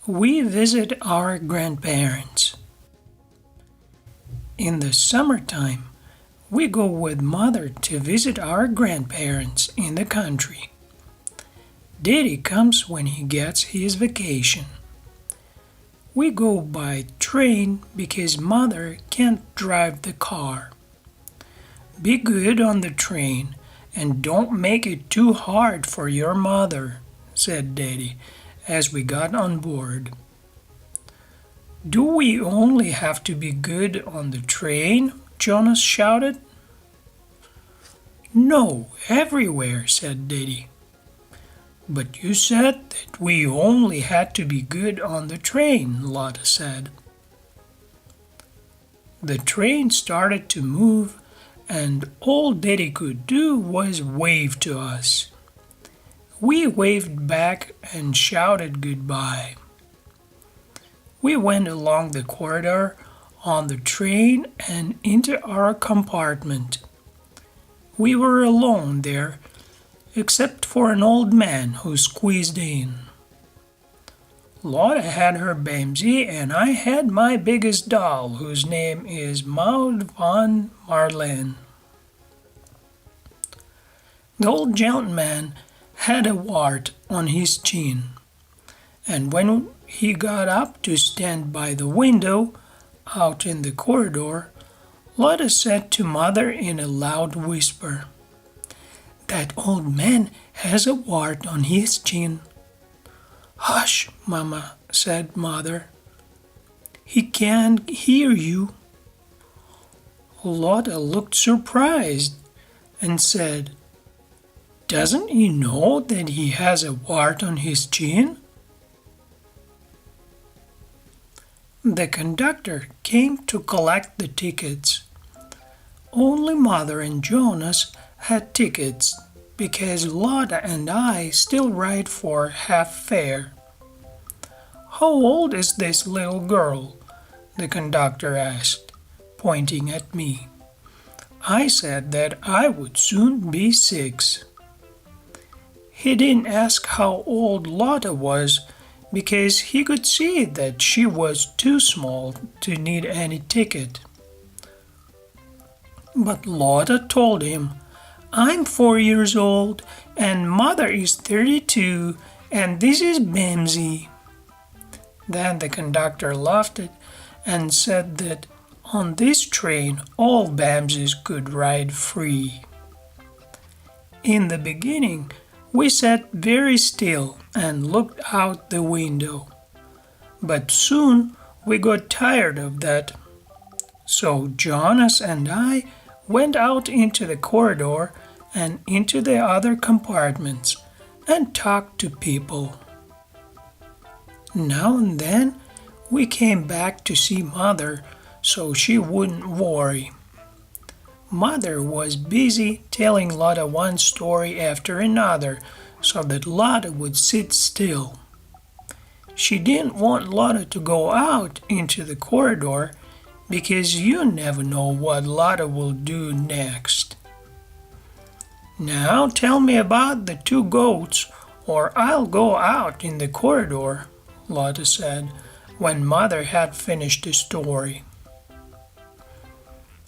we visit our grandparents. In the summertime, we go with Mother to visit our grandparents in the country. Daddy comes when he gets his vacation. We go by train because Mother can't drive the car. Be good on the train and don't make it too hard for your mother, said Daddy as we got on board. Do we only have to be good on the train? Jonas shouted. No, everywhere, said Daddy. But you said that we only had to be good on the train, Lotta said. The train started to move, and all Daddy could do was wave to us. We waved back and shouted goodbye. We went along the corridor on the train and into our compartment. We were alone there, except for an old man who squeezed in. Lotta had her Bamsey and I had my biggest doll, whose name is Maud van Marleen. The old gentleman had a wart on his chin, and when he got up to stand by the window out in the corridor, Lotta said to Mother in a loud whisper, "That old man has a wart on his chin." "Hush, Mama," said Mother. "He can't hear you." Lotta looked surprised and said, "Doesn't he know that he has a wart on his chin?" The conductor came to collect the tickets. Only Mother and Jonas had tickets because Lotta and I still ride for half fare. "How old is this little girl?" the conductor asked, pointing at me. I said that I would soon be 6. He didn't ask how old Lotta was because he could see that she was too small to need any ticket. But Lotta told him, "I'm 4 years old and Mother is 32 and this is Bamsey." Then the conductor laughed and said that on this train all Bamseys could ride free. In the beginning, we sat very still and looked out the window. But soon we got tired of that. So Jonas and I went out into the corridor and into the other compartments and talked to people. Now and then we came back to see Mother so she wouldn't worry. Mother was busy telling Lotta one story after another so that Lotta would sit still. She didn't want Lotta to go out into the corridor because you never know what Lotta will do next. "Now tell me about the 2 goats or I'll go out in the corridor," Lotta said when Mother had finished the story.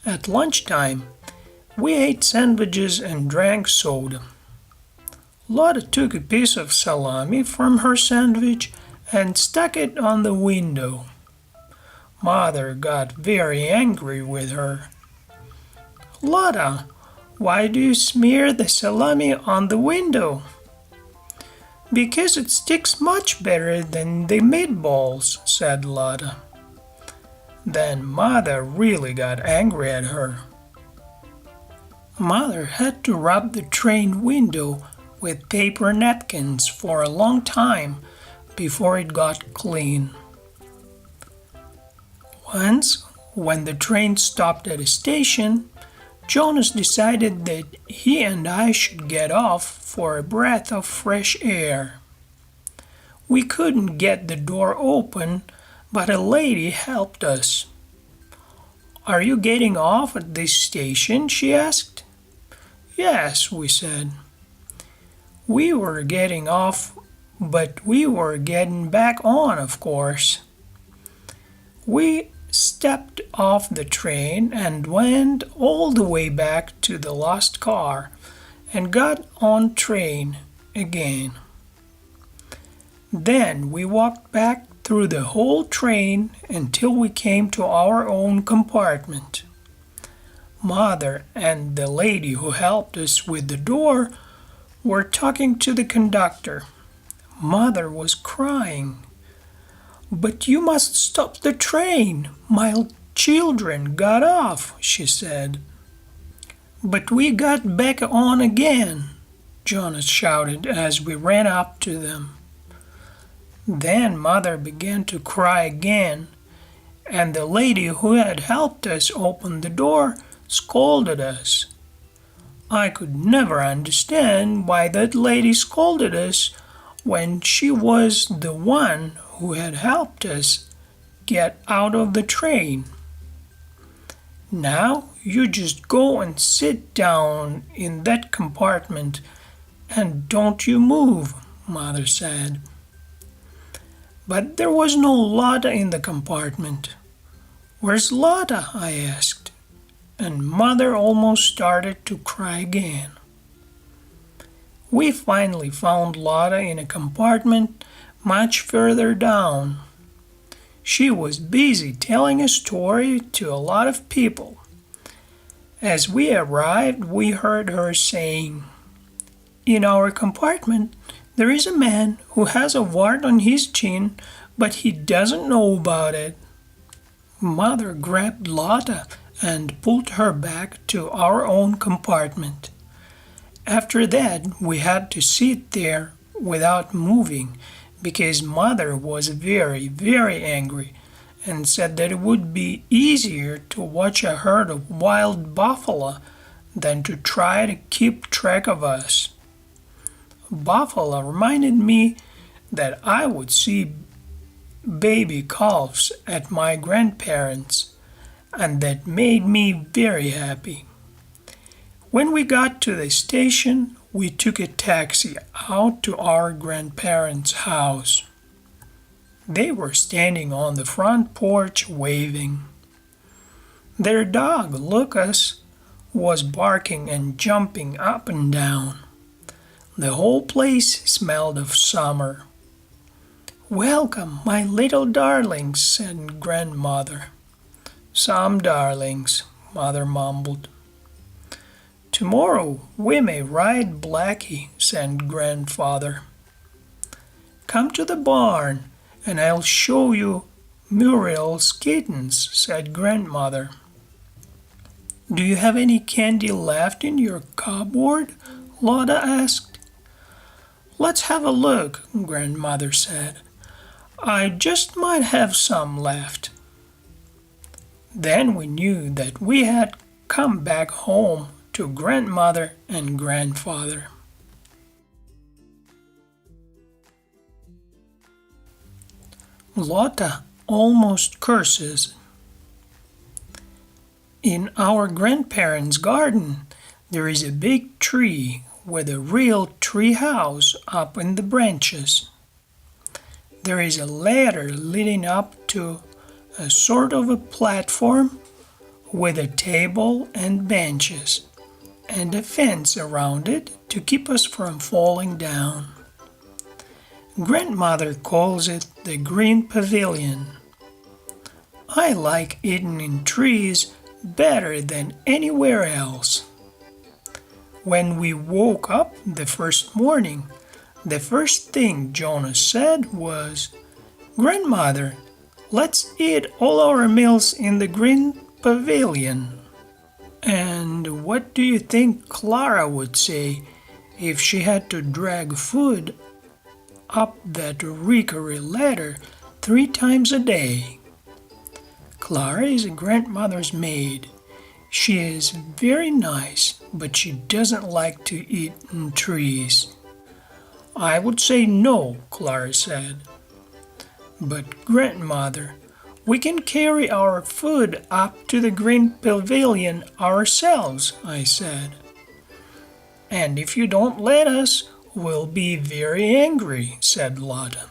At lunchtime, we ate sandwiches and drank soda. Lotta took a piece of salami from her sandwich and stuck it on the window. Mother got very angry with her. "Lotta, why do you smear the salami on the window?" "Because it sticks much better than the meatballs," said Lotta. Then Mother really got angry at her. Mother had to rub the train window with paper napkins for a long time before it got clean. Once, when the train stopped at a station, Jonas decided that he and I should get off for a breath of fresh air. We couldn't get the door open, but a lady helped us. "Are you getting off at this station?" she asked. "Yes," we said. We were getting off but we were getting back on, of course. We stepped off the train and went all the way back to the lost car and got on train again. Then we walked back through the whole train until we came to our own compartment. Mother and the lady who helped us with the door were talking to the conductor. Mother was crying. "But you must stop the train. My children got off," she said. "But we got back on again," Jonas shouted as we ran up to them. Then Mother began to cry again, and the lady who had helped us open the door scolded us. I could never understand why that lady scolded us when she was the one who had helped us get out of the train. "Now you just go and sit down in that compartment and don't you move," Mother said. But there was no Lotta in the compartment. "Where's Lotta?" I asked, and Mother almost started to cry again. We finally found Lotta in a compartment much further down. She was busy telling a story to a lot of people. As we arrived, we heard her saying, "In our compartment, there is a man who has a wart on his chin, but he doesn't know about it." Mother grabbed Lotta and pulled her back to our own compartment. After that, we had to sit there without moving because Mother was very, very angry and said that it would be easier to watch a herd of wild buffalo than to try to keep track of us. Buffalo reminded me that I would see baby calves at my grandparents', and that made me very happy. When we got to the station, we took a taxi out to our grandparents' house. They were standing on the front porch waving. Their dog, Lucas, was barking and jumping up and down. The whole place smelled of summer. "Welcome, my little darlings," said Grandmother. "Some darlings," Mother mumbled. "Tomorrow we may ride Blackie," said Grandfather. "Come to the barn and I'll show you Muriel's kittens," said Grandmother. "Do you have any candy left in your cupboard?" Lotta asked. "Let's have a look," Grandmother said. "I just might have some left." Then we knew that we had come back home to Grandmother and Grandfather. Lotta almost curses. In our grandparents' garden, there is a big tree with a real tree house up in the branches. There is a ladder leading up to a sort of a platform with a table and benches, and a fence around it to keep us from falling down. Grandmother calls it the Green Pavilion. I like eating in trees better than anywhere else. When we woke up the first morning, the first thing Jonas said was, "Grandmother, let's eat all our meals in the Green Pavilion." And what do you think Clara would say if she had to drag food up that rickery ladder 3 times a day? Clara is Grandmother's maid. She is very nice, but she doesn't like to eat in trees. I would say no, Clara said. But Grandmother, we can carry our food up to the Green Pavilion ourselves, I said. And if you don't let us, will be very angry, said Lotta.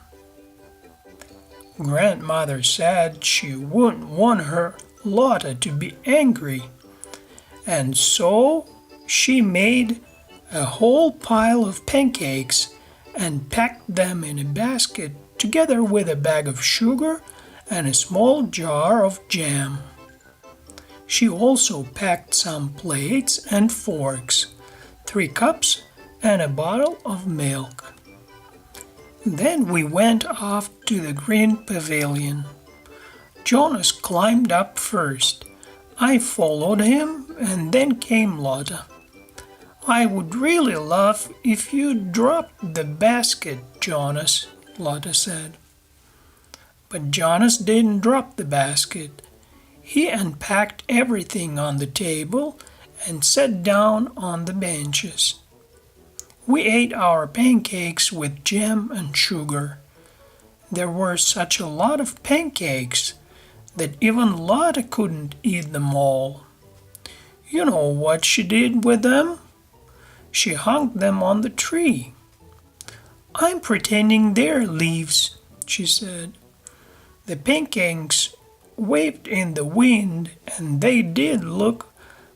Grandmother said she wouldn't want her Lotta to be angry, and so she made a whole pile of pancakes and packed them in a basket together with a bag of sugar and a small jar of jam. She also packed some plates and forks, 3 cups, and a bottle of milk. Then we went off to the green pavilion. Jonas climbed up first. I followed him, and then came Lotta. I would really love if you dropped the basket, Jonas, Lotta said. But Jonas didn't drop the basket. He unpacked everything on the table and sat down on the benches. We ate our pancakes with jam and sugar. There were such a lot of pancakes that even Lotta couldn't eat them all. You know what she did with them? She hung them on the tree. I'm pretending they're leaves, she said. The pancakes waved in the wind, and they did look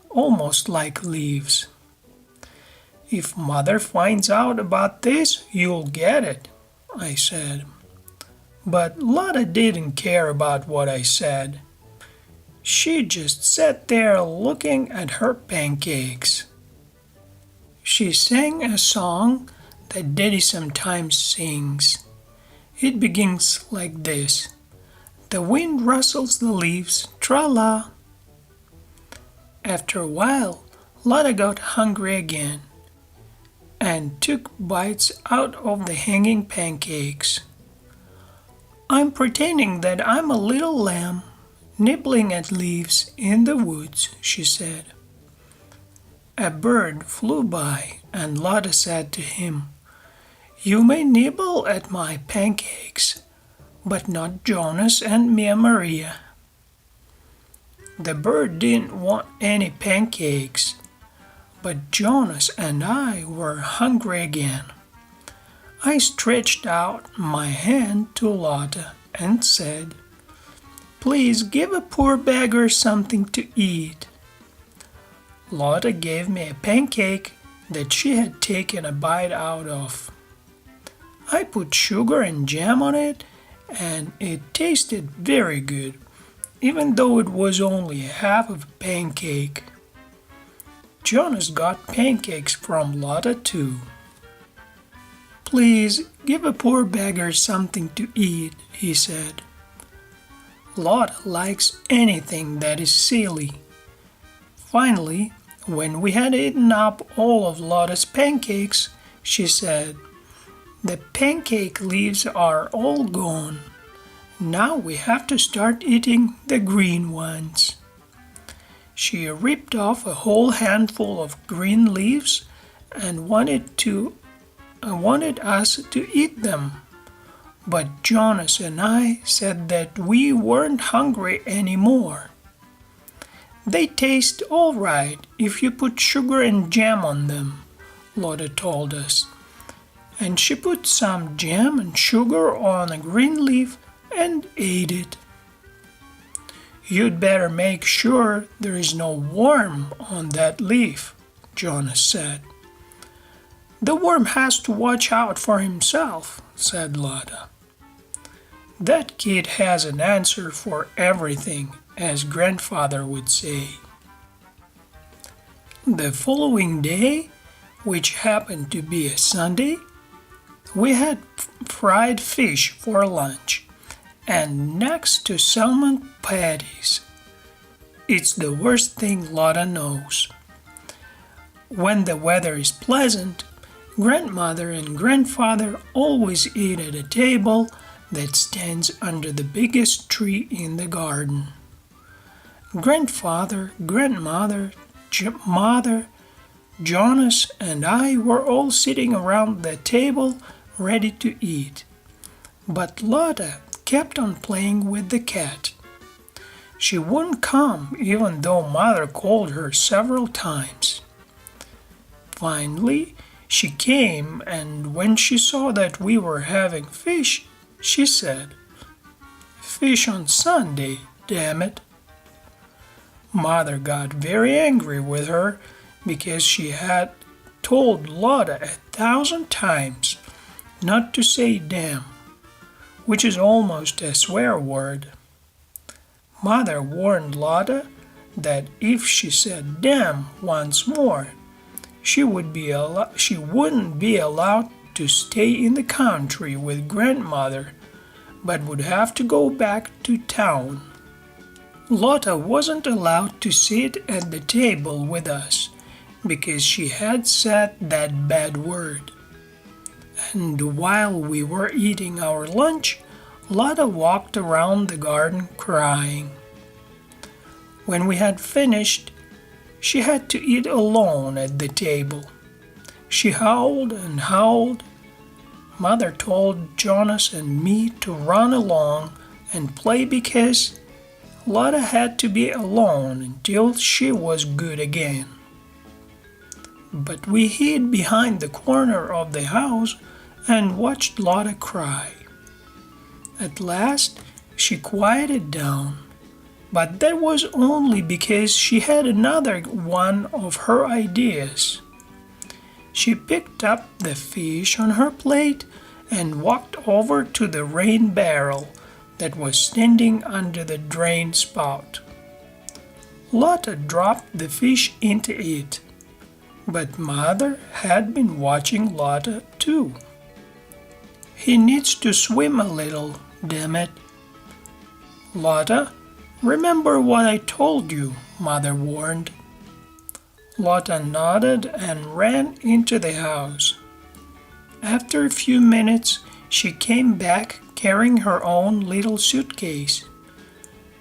almost like leaves. If Mother finds out about this, you'll get it, I said. But Lotta didn't care about what I said. She just sat there looking at her pancakes. She sang a song that Daddy sometimes sings. It begins like this. The wind rustles the leaves, tra-la. After a while, Lotta got hungry again and took bites out of the hanging pancakes. I'm pretending that I'm a little lamb nibbling at leaves in the woods, she said. A bird flew by, and Lotta said to him, You may nibble at my pancakes, but not Jonas and Mia Maria. The bird didn't want any pancakes, but Jonas and I were hungry again. I stretched out my hand to Lotta and said, Please give a poor beggar something to eat. Lotta gave me a pancake that she had taken a bite out of. I put sugar and jam on it, and it tasted very good, even though it was only half of a pancake. Jonas got pancakes from Lotta too. Please give a poor beggar something to eat, he said. Lotta likes anything that is silly. Finally, when we had eaten up all of Lotta's pancakes, she said, The pancake leaves are all gone. Now we have to start eating the green ones. She ripped off a whole handful of green leaves and wanted us to eat them. But Jonas and I said that we weren't hungry anymore. They taste all right if you put sugar and jam on them, Lotta told us. And she put some jam and sugar on a green leaf and ate it. You'd better make sure there is no worm on that leaf, Jonas said. The worm has to watch out for himself, said Lotta. That kid has an answer for everything, as grandfather would say. The following day, which happened to be a Sunday, we had fried fish for lunch, and next to salmon patties. It's the worst thing Lotta knows. When the weather is pleasant, Grandmother and Grandfather always eat at a table that stands under the biggest tree in the garden. Grandfather, Grandmother, Mother, Jonas, and I were all sitting around the table ready to eat. But Lotta kept on playing with the cat. She wouldn't come even though Mother called her several times. Finally, She came, and when she saw that we were having fish, she said, "Fish on Sunday, damn it." Mother got very angry with her because she had told Lotta 1,000 times not to say damn, which is almost a swear word. Mother warned Lotta that if she said damn once more, she wouldn't be allowed to stay in the country with grandmother, but would have to go back to town. Lotta wasn't allowed to sit at the table with us because she had said that bad word. And while we were eating our lunch, Lotta walked around the garden crying. When we had finished, she had to eat alone at the table. She howled and howled. Mother told Jonas and me to run along and play because Lotta had to be alone until she was good again. But we hid behind the corner of the house and watched Lotta cry. At last she quieted down, but that was only because she had another one of her ideas. She picked up the fish on her plate and walked over to the rain barrel that was standing under the drain spout. Lotta dropped the fish into it, but Mother had been watching Lotta too. "He needs to swim a little, damn it." "Lotta, remember what I told you," Mother warned. Lotta nodded and ran into the house. After a few minutes, she came back carrying her own little suitcase.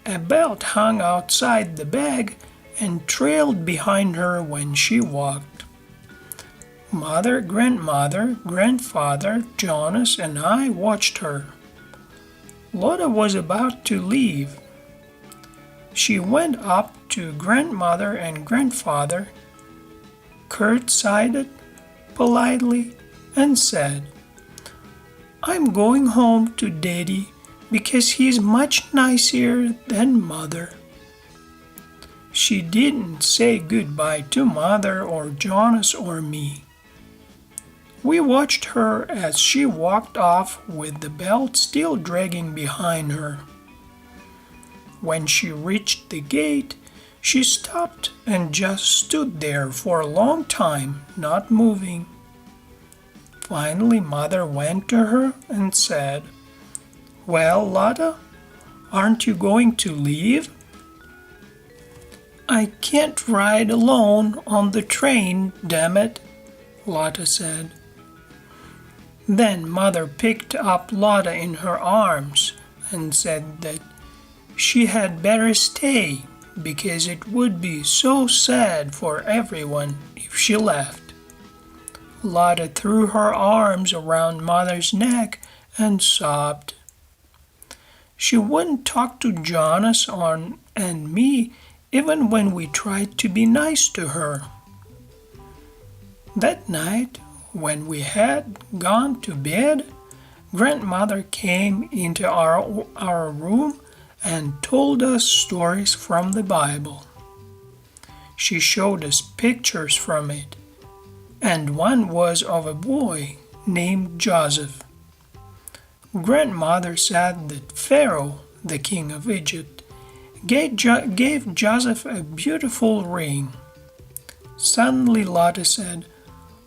A belt hung outside the bag and trailed behind her when she walked. Mother, grandmother, grandfather, Jonas, and I watched her. Lotta was about to leave. She went up to grandmother and grandfather, curtsied politely, and said, "I'm going home to Daddy because he's much nicer than Mother." She didn't say goodbye to Mother or Jonas or me. We watched her as she walked off with the belt still dragging behind her. When she reached the gate, she stopped and just stood there for a long time, not moving. Finally, Mother went to her and said, "Well, Lotta, aren't you going to leave?" "I can't ride alone on the train, damn it," Lotta said. Then Mother picked up Lotta in her arms and said that she had better stay because it would be so sad for everyone if she left. Lotta threw her arms around Mother's neck and sobbed. She wouldn't talk to Jonas and me even when we tried to be nice to her. That night, when we had gone to bed, Grandmother came into our room and told us stories from the Bible. She showed us pictures from it, and one was of a boy named Joseph. Grandmother said that Pharaoh, the king of Egypt, gave Joseph a beautiful ring. Suddenly Lotta said,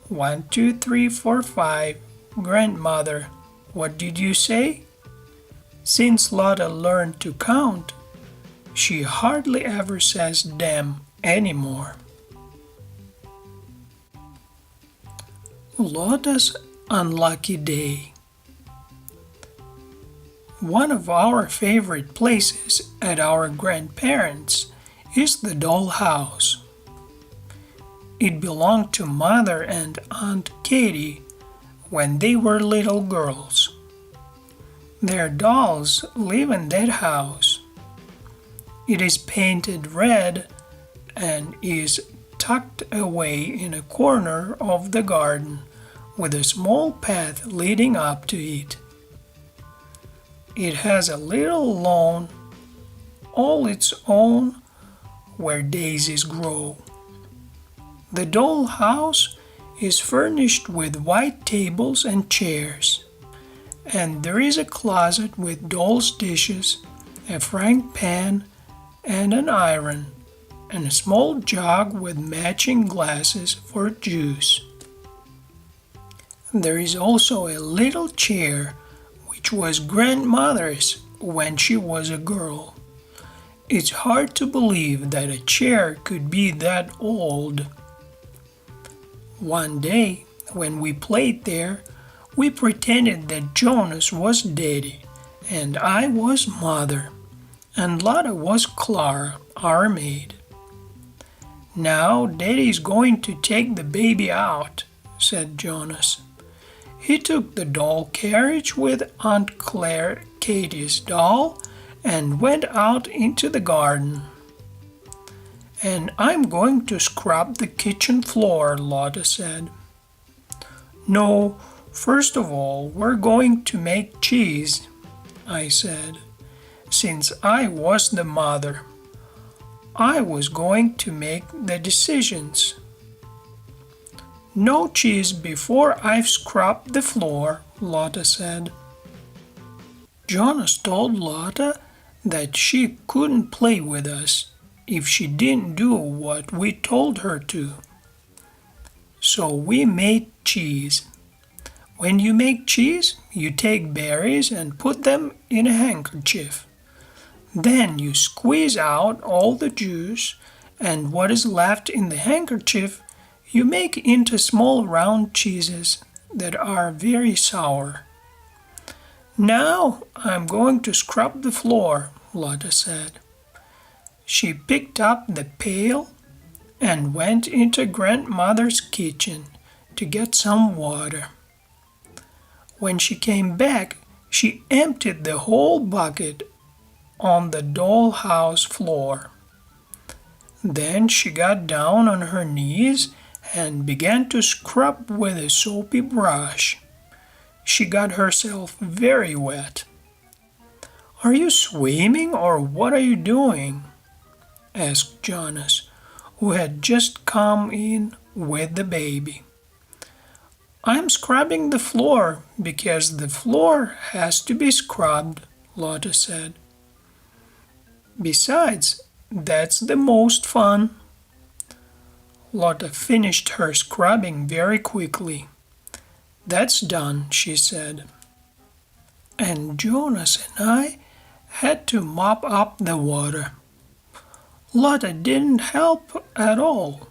1, 2, 3, 4, 5. Grandmother, what did you say? Since Lotta learned to count, she hardly ever says damn anymore. Lotta's unlucky day. One of our favorite places at our grandparents' is the doll house. It belonged to Mother and Aunt Katie when they were little girls. Their dolls live in that house. It is painted red and is tucked away in a corner of the garden with a small path leading up to it. It has a little lawn all its own where daisies grow. The doll house is furnished with white tables and chairs, and there is a closet with doll's dishes, a frying pan, and an iron, and a small jug with matching glasses for juice. There is also a little chair which was grandmother's when she was a girl. It's hard to believe that a chair could be that old. One day, when we played there, we pretended that Jonas was Daddy, and I was Mother, and Lotta was Clara, our maid. "Now Daddy's going to take the baby out," said Jonas. He took the doll carriage with Aunt Claire Katie's doll and went out into the garden. "And I'm going to scrub the kitchen floor," Lotta said. "No, first of all, we're going to make cheese," I said, since I was the mother. I was going to make the decisions. "No cheese before I've scrubbed the floor," Lotta said. Jonas told Lotta that she couldn't play with us if she didn't do what we told her to. So we made cheese. When you make cheese, you take berries and put them in a handkerchief. Then you squeeze out all the juice, and what is left in the handkerchief you make into small round cheeses that are very sour. "Now I'm going to scrub the floor," Lotta said. She picked up the pail and went into grandmother's kitchen to get some water. When she came back, she emptied the whole bucket on the dollhouse floor. Then she got down on her knees and began to scrub with a soapy brush. She got herself very wet. "Are you swimming or what are you doing?" asked Jonas, who had just come in with the baby. "I'm scrubbing the floor because the floor has to be scrubbed," Lotta said. "Besides, that's the most fun." Lotta finished her scrubbing very quickly. "That's done," she said. And Jonas and I had to mop up the water. Lotta didn't help at all.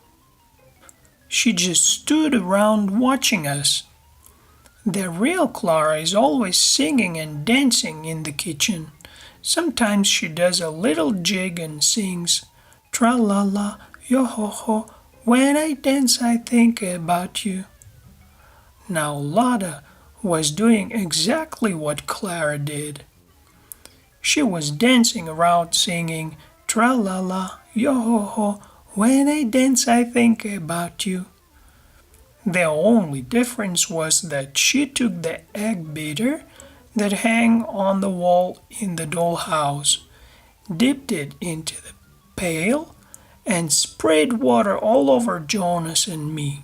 She just stood around watching us. The real Clara is always singing and dancing in the kitchen. Sometimes she does a little jig and sings, "Tra-la-la, yo-ho-ho, when I dance I think about you." Now Lotta was doing exactly what Clara did. She was dancing around singing, "Tra-la-la, yo-ho-ho, when I dance I think about you." The only difference was that she took the egg beater that hang on the wall in the dollhouse, dipped it into the pail, and sprayed water all over Jonas and me.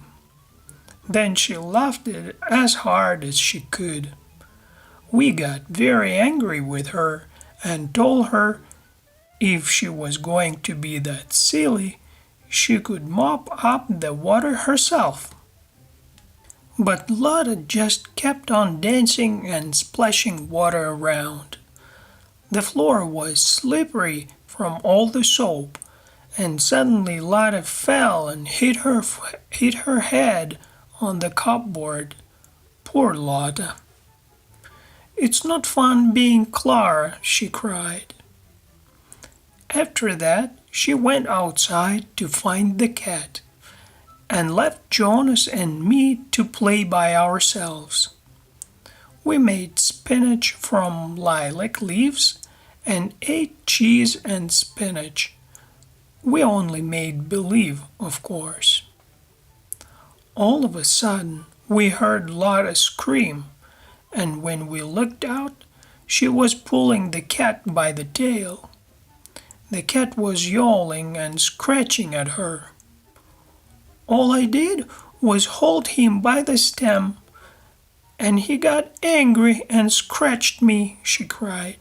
Then she laughed it as hard as she could. We got very angry with her and told her if she was going to be that silly, she could mop up the water herself. But Lotta just kept on dancing and splashing water around. The floor was slippery from all the soap, and suddenly Lotta fell and hit her head on the cupboard. Poor Lotta. "It's not fun being Clara," she cried. After that, she went outside to find the cat and left Jonas and me to play by ourselves. We made spinach from lilac leaves and ate cheese and spinach. We only made believe, of course. All of a sudden, we heard Lotta scream, and when we looked out, she was pulling the cat by the tail. The cat was yowling and scratching at her. All I did was hold him by the stem, and he got angry and scratched me, she cried.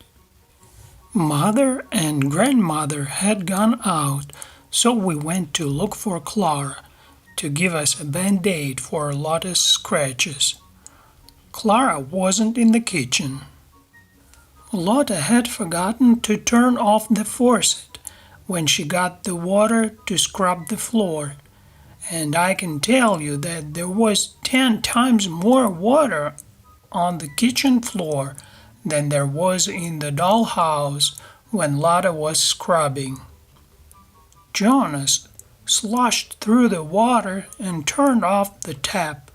Mother and grandmother had gone out, so we went to look for Clara to give us a band-aid for Lotta's scratches. Clara wasn't in the kitchen. Lotta had forgotten to turn off the faucet when she got the water to scrub the floor, and I can tell you that there was 10 times more water on the kitchen floor than there was in the dollhouse when Lotta was scrubbing. Jonas sloshed through the water and turned off the tap.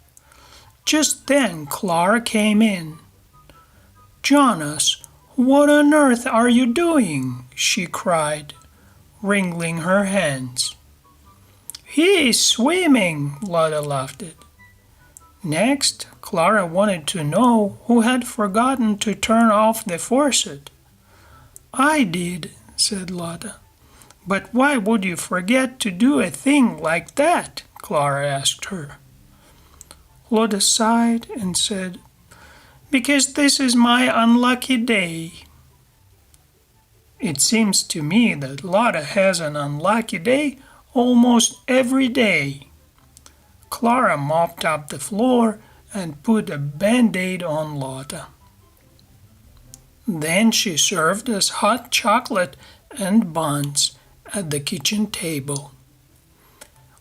Just then Clara came in. "Jonas, what on earth are you doing?" she cried, wringing her hands. "He is swimming," Lotta laughed. Next, Clara wanted to know who had forgotten to turn off the faucet. "I did," said Lotta. "But why would you forget to do a thing like that?" Clara asked her. Lotta sighed and said, "Because this is my unlucky day." It seems to me that Lotta has an unlucky day almost every day. Clara mopped up the floor and put a band-aid on Lotta. Then she served us hot chocolate and buns at the kitchen table.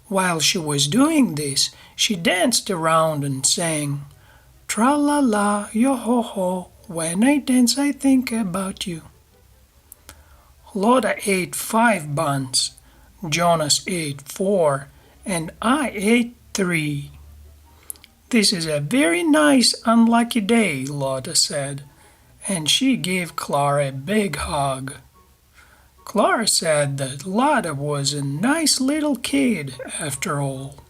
While she was doing this, she danced around and sang, "Tra-la-la, yo-ho-ho, when I dance I think about you." Lotta ate 5 buns, Jonas ate 4, and I ate 3. "This is a very nice unlucky day," Lotta said, and she gave Clara a big hug. Clara said that Lotta was a nice little kid after all.